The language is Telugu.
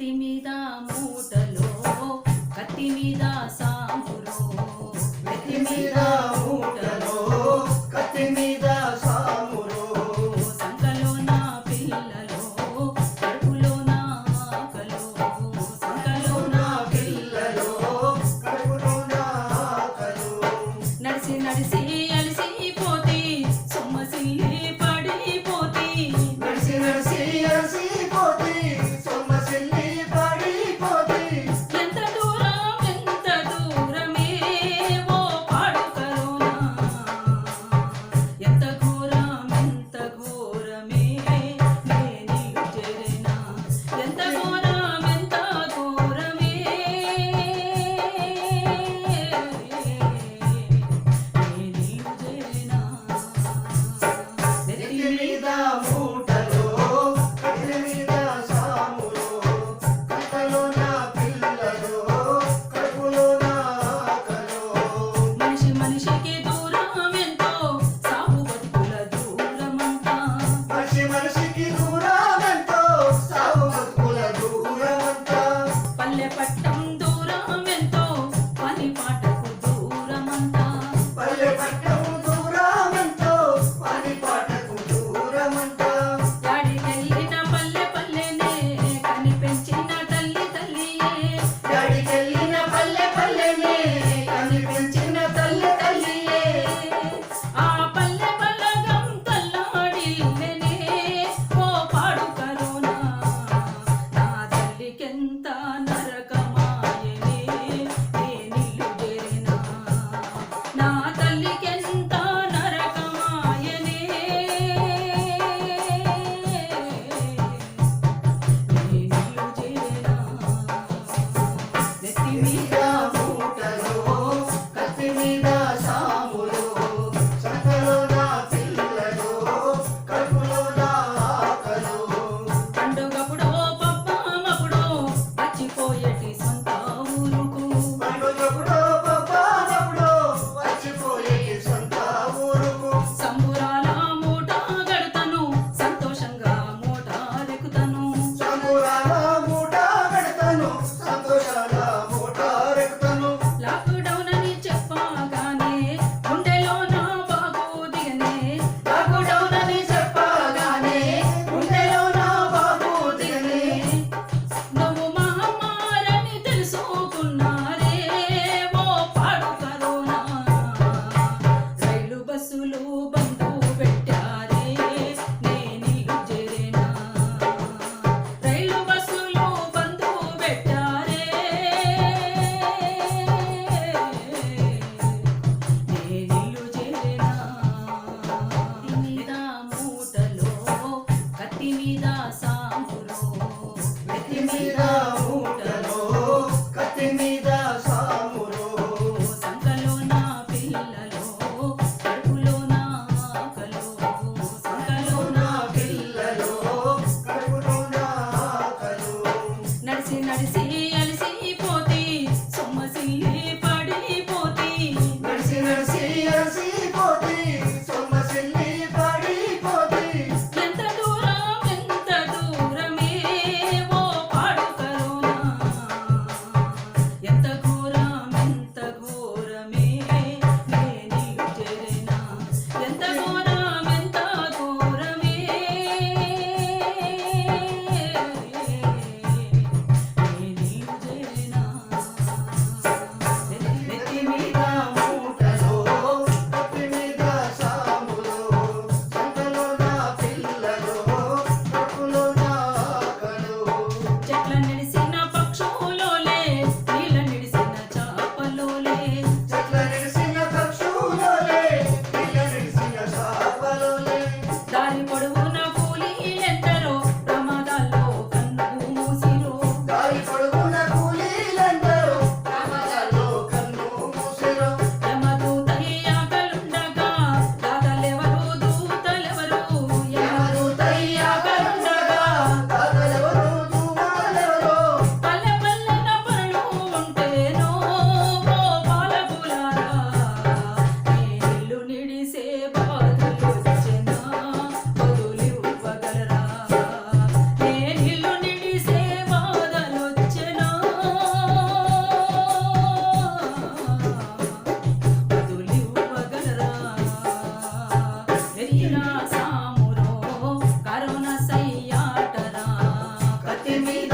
నెత్తి మీద మూటలో కత్తి మీద సాములో నెత్తి మీద మూటలో కత్తి మీద సాములో సంకలో నా పిల్లలో కడుపులో నా ఆకలో సంకలో నా పిల్లలో కడుపులో నా ఆకలు నడిసి నడిసి అలసిపోతే సొమ్మసిల్లి పడిపోతే నడిసి నడిసి అలసిపోతే సొమ్మసిల్లి పడిపోతే ఎంత దూరమే ఓ పాడు కరోనా ఎంత ఘోరమే నేను చేరేనా ఎంత ఘోరమే నేను చేరేనా నెత్తి మీద మూటలో కత్తి మీద సాములో కట్టలో నా పిల్లలో కడుపులో నా ఆకలు మనిషికి దూరం ఎంతో సాగు బతుకుల దూరమంతా మనిషికి దూరమంతో సాగు బతుకుల దూరమంతా పల్లె పట్టం దూరం ఎంతో పని పాటకు దూరమంతా పల్లె పట్టం దూరమంతో పని పాటకు దూరమంతా యాడికెళ్ళిన పల్లెనే కనిపెంచిన తల్లియే యాడికెళ్ళిన పల్లెనే కనిపించిన తల్లియే ఆ పల్లె బలగం తల్లాడిల్లెనే ఓ పాడు కరోనా నా తల్లికెంత నరకమాయనే నేనిల్లు చేరినా నా తల్లికెంత నరకమాయనే నేనిల్లు చేరినా నెత్తి మీద మూటలో కత్తి మీద సాములో సంకలో నా పిల్లలో కడుపులో నా ఆకలు పండుగప్పుడో పబ్బమప్పుడో వచ్చిపోయేటి సొంత ఊరుకు పండుగప్పుడో పబ్బమప్పుడో వచ్చిపోయే సొంత ఊరుకు సంబురాల మూట గడతను సంతోషంగా మూట రెక్కుతను సంబురాల మూట పెడతాను సంతోషాల మూట రెక్కుతాను లాక్డౌన్ అని చెప్పగానే గుండెలో నా బాగు దిగనే లాక్డౌన్ అని చెప్పగానే గుండెలో నా బాబు దిగనే నువ్వు మహమ్మారని తెలుసుకున్నారే ఓ పాడు కరోనా రైలు బస్సులు బంధు పెట్టారే నేనిల్లు చేరేనా రైలు బస్సులు బంధు పెట్టారే నేనిల్లు చేరేనా మీద మూటలో కత్తి మీద సాములో నెత్తి మీద మూటలో కత్తి మీద సాములో సంకలో నా పిల్లలో కడుపులో నా ఆకలో సంకలో నా పిల్లలో కడుపులో నా ఆకలు నడిసి నడిసి అలసిపోతే సొమ్మసిల్లి పడిపోతే నడిసి నడిసి అలసిపోతే సొమ్మసిల్లి పడిపోతే ఎంత దూరమే ఓ పాడు కరోనా మీద